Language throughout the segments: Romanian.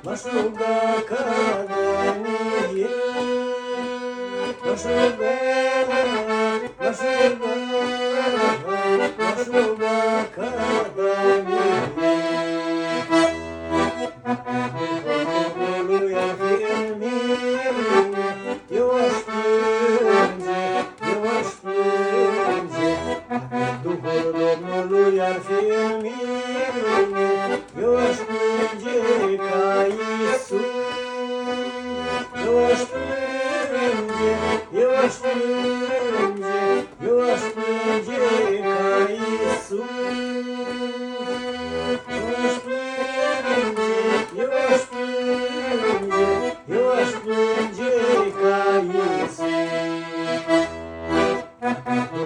m-aș ruga ca de mie, m-aș ruga, m-aș ruga, m-aș ruga ca de mie. Domnului ar fi în mine, eu aș plânge, eu aș plânge. Dacă Duhul Domnului ar fi în mine, eu aș plânge ca Iisus. Eu aș plânge, eu aș plânge, eu aș plânge ca Iisus. Eu aș plânge, eu aș plânge, eu aș plânge ca Iisus.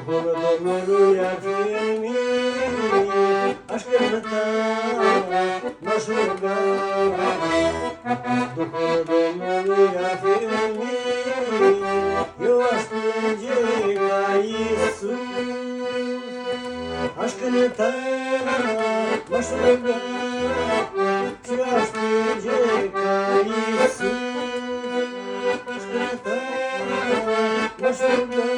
Duhul Domnului ar fi în mine, aș cânta, m-aș ruga. Duhul Domnului ar fi în mine, eu aș plânge ca Iisus. Aș cânta, m-aș ruga și aș plânge ca Iisus. Aș cânta, m-aș ruga